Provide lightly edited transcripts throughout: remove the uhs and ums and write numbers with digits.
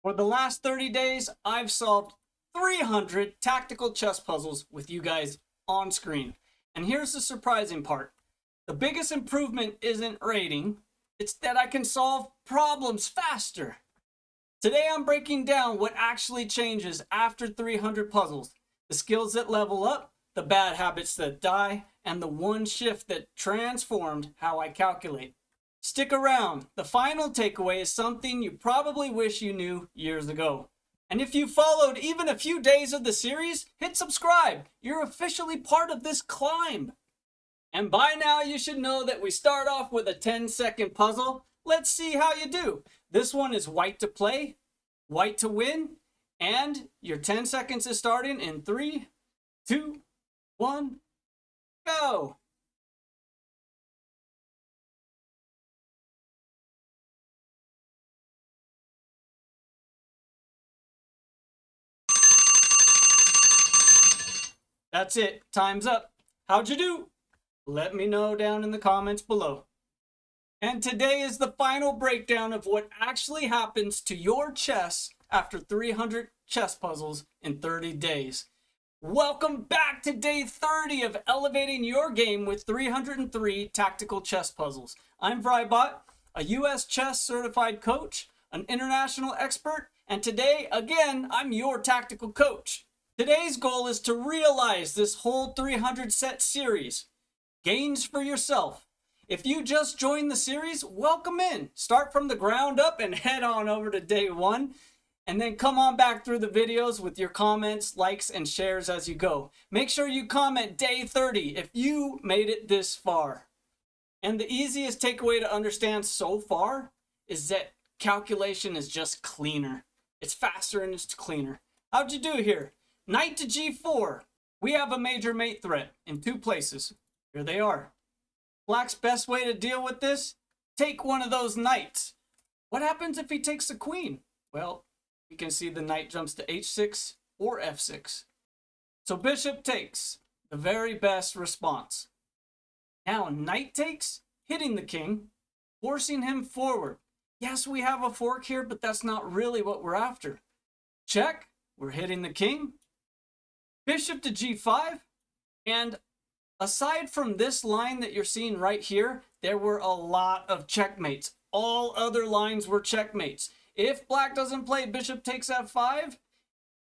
For the last 30 days, I've solved 300 tactical chess puzzles with you guys on screen. And here's the surprising part. The biggest improvement isn't rating, it's that I can solve problems faster. Today I'm breaking down what actually changes after 300 puzzles, the skills that level up, the bad habits that die, and the one shift that transformed how I calculate. Stick around. The final takeaway is something you probably wish you knew years ago. And if you followed even a few days of the series, hit subscribe. You're officially part of this climb. And by now you should know that we start off with a 10-second puzzle. Let's see how you do. This one is white to play, white to win, and your 10 seconds is starting in 3, 2, 1, go. That's it. Time's up. How'd you do? Let me know down in the comments below. And today is the final breakdown of what actually happens to your chess after 300 chess puzzles in 30 days. Welcome back to day 30 of elevating your game with 303 tactical chess puzzles. I'm vryBot, a US chess certified coach, an international expert, and today, again, I'm your tactical coach. Today's goal is to realize this whole 300 set series. Gains for yourself. If you just joined the series, welcome in. Start from the ground up and head on over to day 1. And then come on back through the videos with your comments, likes, and shares as you go. Make sure you comment day 30 if you made it this far. And the easiest takeaway to understand so far is that calculation is just cleaner. It's faster and it's cleaner. How'd you do here? Knight to g4. We have a major mate threat in 2 places. Here they are. Black's best way to deal with this? Take one of those knights. What happens if he takes the queen? Well, you can see the knight jumps to h6 or f6. So bishop takes, the very best response. Now knight takes, hitting the king, forcing him forward. Yes, we have a fork here, but that's not really what we're after. Check, we're hitting the king. Bishop to g5, and aside from this line that you're seeing right here, there were a lot of checkmates. All other lines were checkmates. If black doesn't play bishop takes f5,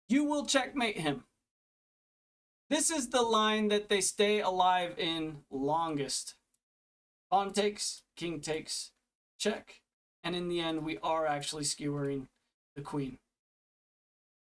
you will checkmate him. This is the line that they stay alive in longest. Pawn takes, king takes, check, and in the end we are actually skewering the queen.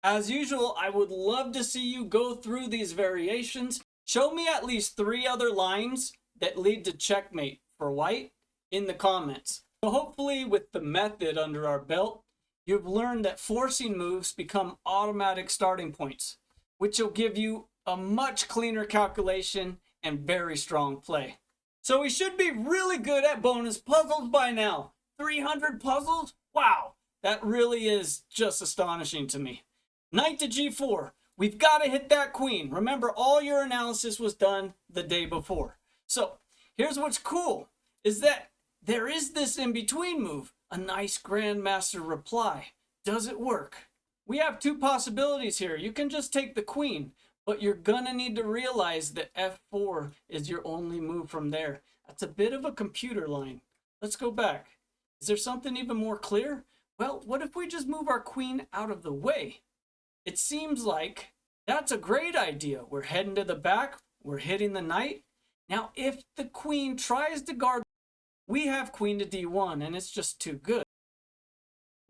As usual, I would love to see you go through these variations. Show me at least 3 other lines that lead to checkmate for white in the comments. So hopefully with the method under our belt, you've learned that forcing moves become automatic starting points, which will give you a much cleaner calculation and very strong play. So we should be really good at bonus puzzles by now. 300 puzzles? Wow, that really is just astonishing to me. Knight to g4. We've got to hit that queen. Remember, all your analysis was done the day before. So here's what's cool, is that there is this in-between move, a nice grandmaster reply. Does it work? We have 2 possibilities here. You can just take the queen, but you're gonna need to realize that f4 is your only move from there. That's a bit of a computer line. Let's go back. Is there something even more clear? Well, what if we just move our queen out of the way? It seems like that's a great idea. We're heading to the back. We're hitting the knight. Now, if the queen tries to guard, we have queen to d1, and it's just too good.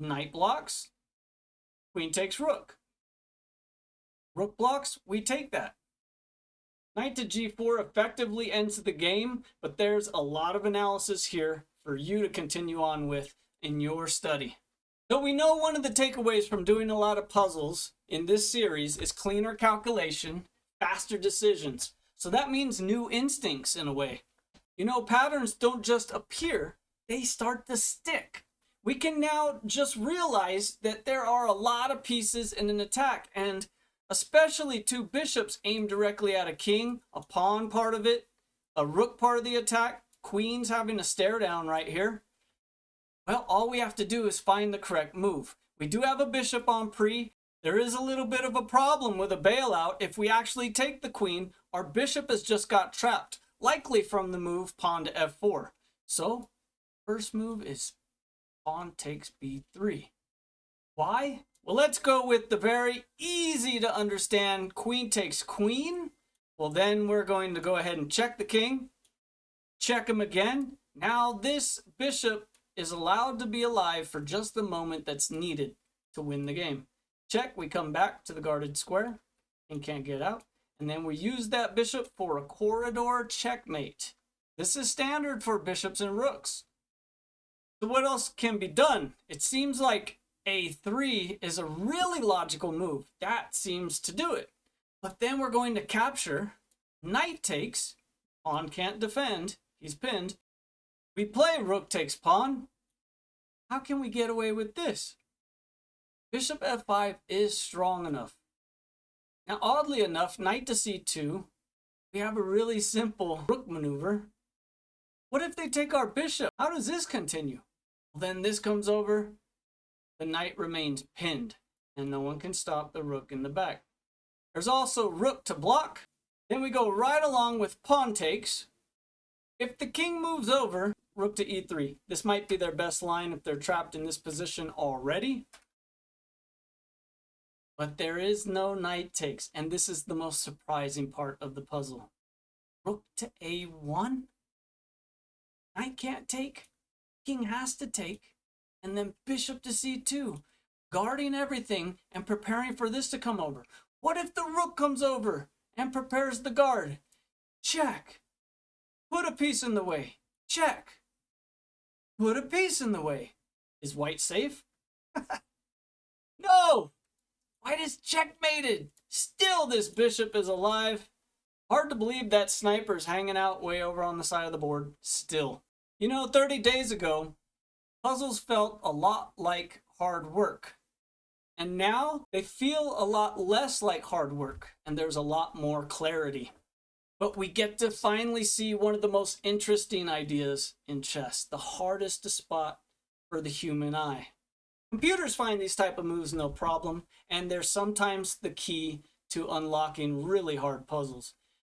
Knight blocks. Queen takes rook. Rook blocks. We take that. Knight to g4 effectively ends the game, but there's a lot of analysis here for you to continue on with in your study. So we know one of the takeaways from doing a lot of puzzles in this series is cleaner calculation, faster decisions. So that means new instincts in a way. You know, patterns don't just appear, they start to stick. We can now just realize that there are a lot of pieces in an attack, and especially 2 bishops aimed directly at a king, a pawn part of it, a rook part of the attack, queens having a stare down right here. Well, all we have to do is find the correct move. We do have a bishop on pre. There is a little bit of a problem with a bailout. If we actually take the queen, our bishop has just got trapped, likely from the move pawn to f4. So, first move is pawn takes b3. Why? Well, let's go with the very easy to understand queen takes queen. Well, then we're going to go ahead and check the king. Check him again. Now this bishop is allowed to be alive for just the moment that's needed to win the game. Check, we come back to the guarded square and can't get out. And then we use that bishop for a corridor checkmate. This is standard for bishops and rooks. So what else can be done? It seems like a3 is a really logical move. That seems to do it. But then we're going to capture. Knight takes. Pawn can't defend. He's pinned. We play rook takes pawn. How can we get away with this? Bishop f5 is strong enough. Now, oddly enough, knight to c2, we have a really simple rook maneuver. What if they take our bishop? How does this continue? Well, then this comes over. The knight remains pinned, and no one can stop the rook in the back. There's also rook to block. Then we go right along with pawn takes. If the king moves over, rook to e3. This might be their best line if they're trapped in this position already. But there is no knight takes, and this is the most surprising part of the puzzle. Rook to a1? Knight can't take. King has to take. And then bishop to c2. Guarding everything and preparing for this to come over. What if the rook comes over and prepares the guard? Check. Put a piece in the way. Check. Put a piece in the way. Is white safe? No! White is checkmated. Still, this bishop is alive. Hard to believe that sniper's hanging out way over on the side of the board. Still. You know, 30 days ago, puzzles felt a lot like hard work. And now they feel a lot less like hard work, and there's a lot more clarity. But we get to finally see one of the most interesting ideas in chess, the hardest to spot for the human eye. Computers find these type of moves no problem, and they're sometimes the key to unlocking really hard puzzles.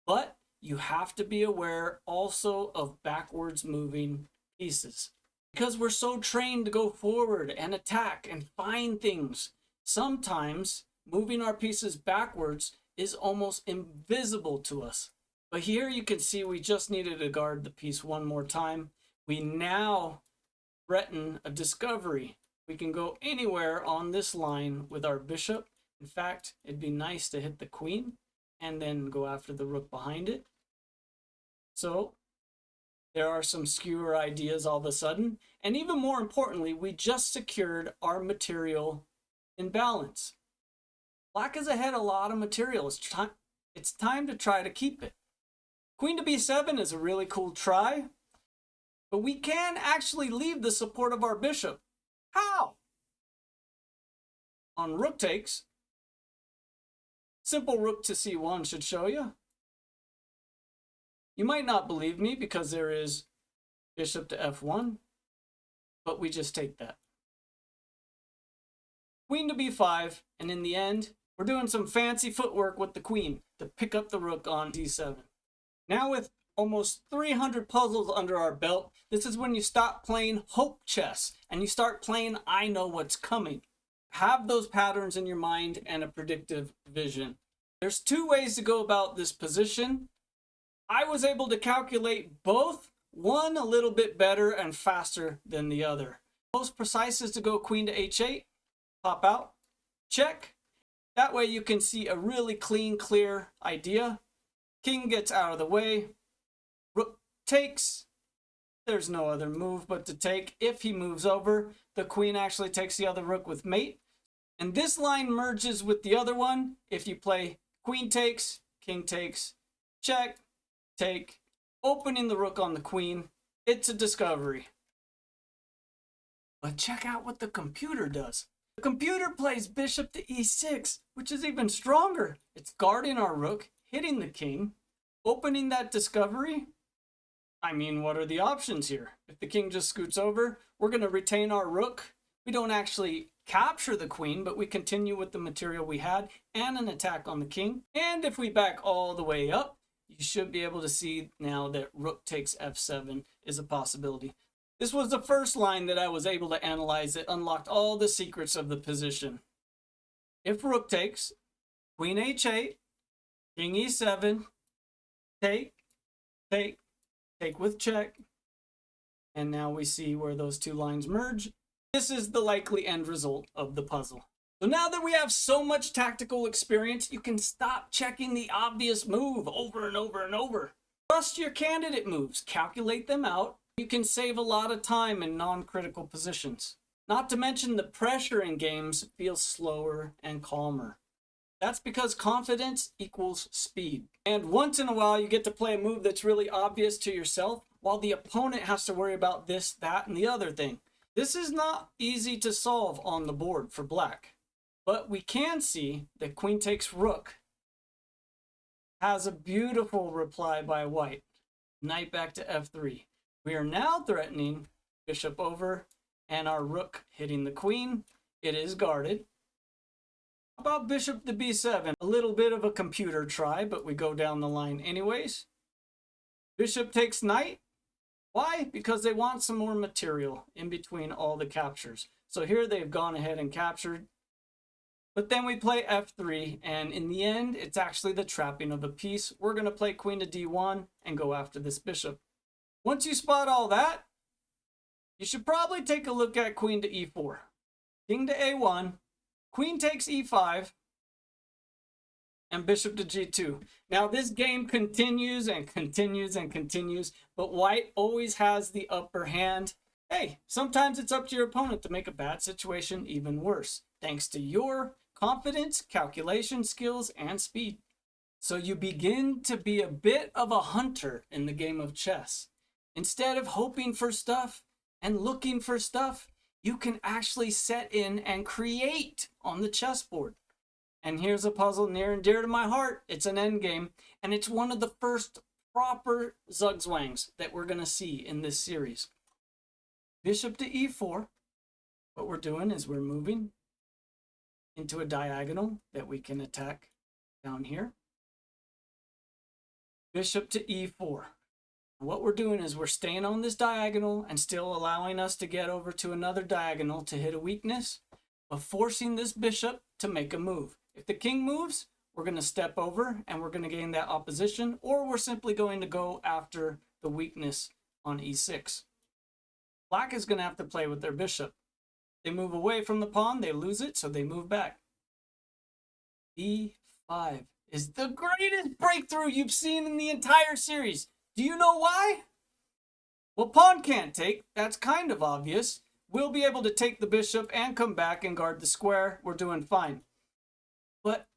But you have to be aware also of backwards moving pieces. Because we're so trained to go forward and attack and find things, sometimes moving our pieces backwards is almost invisible to us. But here you can see we just needed to guard the piece one more time. We now threaten a discovery. We can go anywhere on this line with our bishop. In fact, it'd be nice to hit the queen and then go after the rook behind it. So there are some skewer ideas all of a sudden. And even more importantly, we just secured our material in balance. Black has ahead a lot of material. It's time to try to keep it. Queen to b7 is a really cool try, but we can actually leave the support of our bishop. How? On rook takes, simple rook to c1 should show you. You might not believe me because there is bishop to f1, but we just take that. Queen to b5, and in the end, we're doing some fancy footwork with the queen to pick up the rook on d7. Now with almost 300 puzzles under our belt, this is when you stop playing hope chess and you start playing I know what's coming. Have those patterns in your mind and a predictive vision. There's two ways to go about this position. I was able to calculate both, one a little bit better and faster than the other. Most precise is to go queen to h8, pop out, check. That way you can see a really clean, clear idea. King gets out of the way. Rook takes. There's no other move but to take. If he moves over, the queen actually takes the other rook with mate. And this line merges with the other one. If you play queen takes, king takes, check, take, opening the rook on the queen. It's a discovery. But check out what the computer does. The computer plays bishop to e6, which is even stronger. It's guarding our rook, hitting the king, opening that discovery. I mean, what are the options here? If the king just scoots over, we're going to retain our rook. We don't actually capture the queen, but we continue with the material we had and an attack on the king. And if we back all the way up, you should be able to see now that rook takes f7 is a possibility. This was the first line that I was able to analyze that unlocked all the secrets of the position. If rook takes, queen h8, king e7, take, take, take with check, and now we see where those two lines merge. This is the likely end result of the puzzle. So now that we have so much tactical experience, you can stop checking the obvious move over and over and over. Trust your candidate moves, calculate them out. You can save a lot of time in non-critical positions. Not to mention the pressure in games feels slower and calmer. That's because confidence equals speed. And once in a while, you get to play a move that's really obvious to yourself, while the opponent has to worry about this, that, and the other thing. This is not easy to solve on the board for black. But we can see that queen takes rook has a beautiful reply by white. Knight back to f3. We are now threatening bishop over and our rook hitting the queen. It is guarded. How about bishop to b7? A little bit of a computer try, but we go down the line anyways. Bishop takes knight. Why? Because they want some more material in between all the captures. So here they've gone ahead and captured. But then we play f3, and in the end, it's actually the trapping of a piece. We're going to play queen to d1 and go after this bishop. Once you spot all that, you should probably take a look at queen to e4. King to a1, queen takes e5, and bishop to g2. Now this game continues and continues and continues, but white always has the upper hand. Hey, sometimes it's up to your opponent to make a bad situation even worse, thanks to your confidence, calculation skills, and speed. So you begin to be a bit of a hunter in the game of chess. Instead of hoping for stuff and looking for stuff, you can actually set in and create on the chessboard. And here's a puzzle near and dear to my heart. It's an endgame, and it's one of the first proper zugzwangs that we're going to see in this series. Bishop to e4. What we're doing is we're moving into a diagonal that we can attack down here. Bishop to e4. What we're doing is we're staying on this diagonal and still allowing us to get over to another diagonal to hit a weakness, but forcing this bishop to make a move. If the king moves, we're going to step over and we're going to gain that opposition, or we're simply going to go after the weakness on e6. Black is going to have to play with their bishop. They move away from the pawn, they lose it, so they move back. e5 is the greatest breakthrough you've seen in the entire series. Do you know why? Well, pawn can't take. That's kind of obvious. We'll be able to take the bishop and come back and guard the square. We're doing fine. But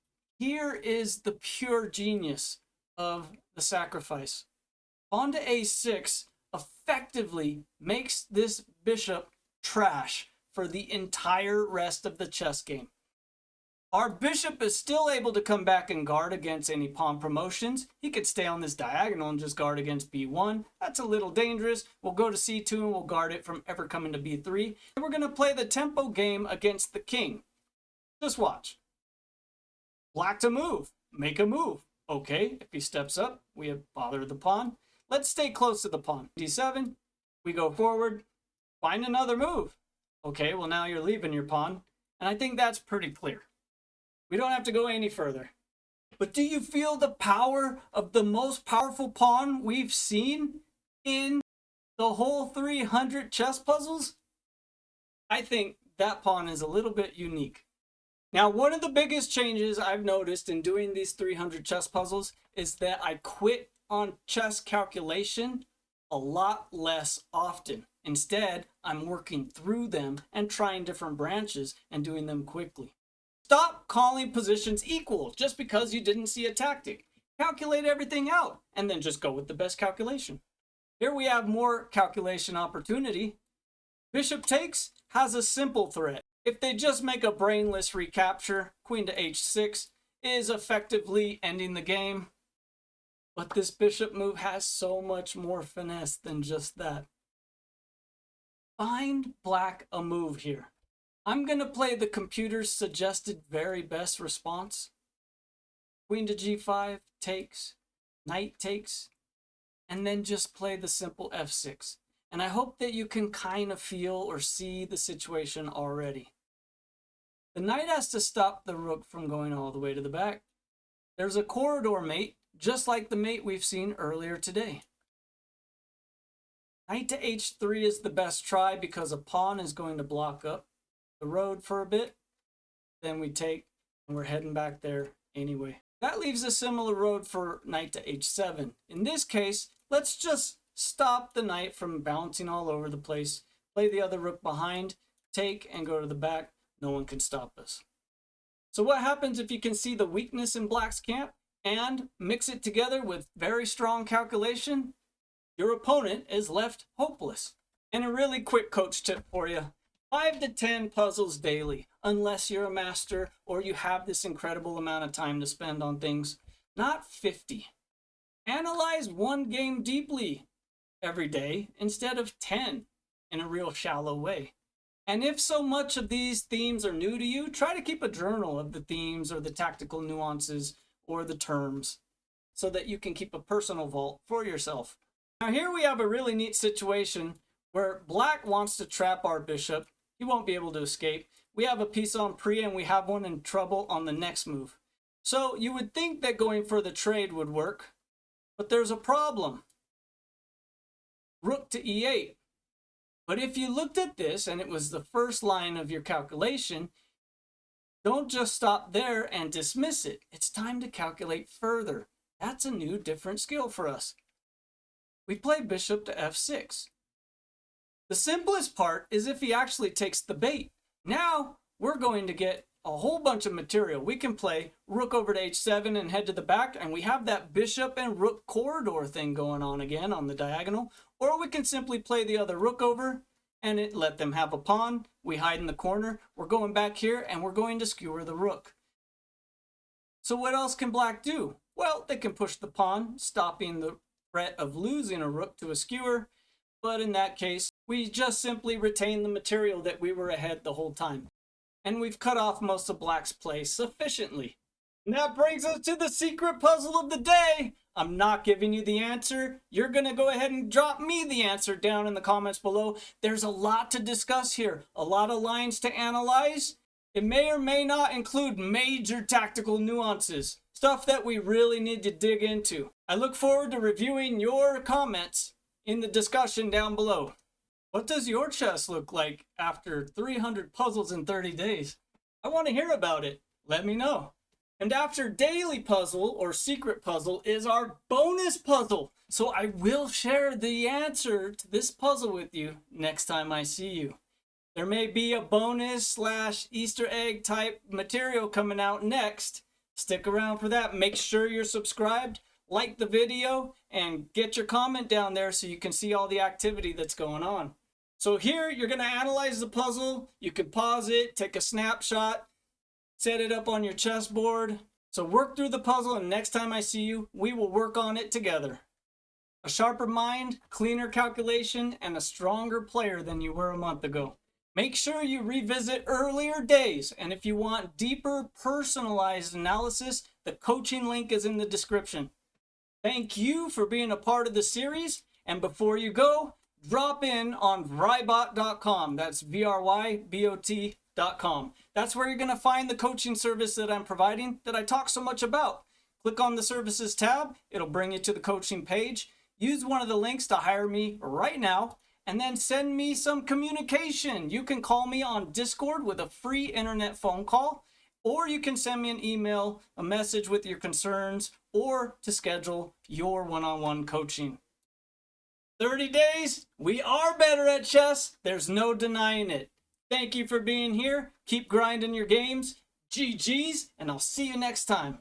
here is the pure genius of the sacrifice. Pawn to a6 effectively makes this bishop trash for the entire rest of the chess game. Our bishop is still able to come back and guard against any pawn promotions. He could stay on this diagonal and just guard against b1. That's a little dangerous. We'll go to c2 and we'll guard it from ever coming to b3. And we're going to play the tempo game against the king. Just watch. Black to move. Make a move. Okay, if he steps up, we have bothered the pawn. Let's stay close to the pawn. d7. We go forward. Find another move. Okay, well now you're leaving your pawn. And I think that's pretty clear. We don't have to go any further. But do you feel the power of the most powerful pawn we've seen in the whole 300 chess puzzles? I think that pawn is a little bit unique. Now, one of the biggest changes I've noticed in doing these 300 chess puzzles is that I quit on chess calculation a lot less often. Instead, I'm working through them and trying different branches and doing them quickly. Stop calling positions equal just because you didn't see a tactic. Calculate everything out and then just go with the best calculation. Here we have more calculation opportunity. Bishop takes has a simple threat. If they just make a brainless recapture, queen to h6 is effectively ending the game. But this bishop move has so much more finesse than just that. Find black a move here. I'm going to play the computer's suggested very best response. Queen to g5, takes, knight takes, and then just play the simple f6. And I hope that you can kind of feel or see the situation already. The knight has to stop the rook from going all the way to the back. There's a corridor mate, just like the mate we've seen earlier today. Knight to h3 is the best try because a pawn is going to block up the road for a bit. Then we take, and we're heading back there anyway. That leaves a similar road for knight to h7. In this case, let's just stop the knight from bouncing all over the place, play the other rook behind, take, and go to the back. No one can stop us. So what happens if you can see the weakness in black's camp and mix it together with very strong calculation? Your opponent is left hopeless. And a really quick coach tip for you. 5 to 10 puzzles daily, unless you're a master or you have this incredible amount of time to spend on things. Not 50. Analyze one game deeply every day instead of 10 in a real shallow way. And if so much of these themes are new to you, try to keep a journal of the themes or the tactical nuances or the terms so that you can keep a personal vault for yourself. Now here we have a really neat situation where black wants to trap our bishop. He won't be able to escape. We have a piece on pre and we have one in trouble on the next move. So you would think that going for the trade would work, but there's a problem. Rook to e8. But if you looked at this and it was the first line of your calculation, don't just stop there and dismiss it. It's time to calculate further. That's a new, different skill for us. We play bishop to f6. The simplest part is if he actually takes the bait. Now we're going to get a whole bunch of material. We can play rook over to h7 and head to the back, and we have that bishop and rook corridor thing going on again on the diagonal. Or we can simply play the other rook over and let them have a pawn. We hide in the corner. We're going back here and we're going to skewer the rook. So what else can black do? Well, they can push the pawn, stopping the threat of losing a rook to a skewer. But in that case, we just simply retain the material that we were ahead the whole time. And we've cut off most of black's play sufficiently. And that brings us to the secret puzzle of the day. I'm not giving you the answer. You're going to go ahead and drop me the answer down in the comments below. There's a lot to discuss here, a lot of lines to analyze. It may or may not include major tactical nuances, stuff that we really need to dig into. I look forward to reviewing your comments in the discussion down below. What does your chess look like after 300 puzzles in 30 days? I want to hear about it. Let me know. And after daily puzzle or secret puzzle is our bonus puzzle. So I will share the answer to this puzzle with you next time I see you. There may be a bonus / Easter egg type material coming out next. Stick around for that. Make sure you're subscribed, like the video, and get your comment down there so you can see all the activity that's going on. So here you're going to analyze the puzzle. You can pause it, take a snapshot, set it up on your chessboard. So work through the puzzle, and next time I see you, we will work on it together. A sharper mind, cleaner calculation, and a stronger player than you were a month ago. Make sure you revisit earlier days, and if you want deeper personalized analysis, the coaching link is in the description. Thank you for being a part of the series, and before you go, drop in on vryBot.com. That's vryBot.com. That's where you're going to find the coaching service that I'm providing that I talk so much about. Click on the services tab. It'll bring you to the coaching page. Use one of the links to hire me right now, and then send me some communication. You can call me on Discord with a free internet phone call, or you can send me an email, a message with your concerns, or to schedule your one-on-one coaching. 30 days, we are better at chess. There's no denying it. Thank you for being here. Keep grinding your games. GG's, and I'll see you next time.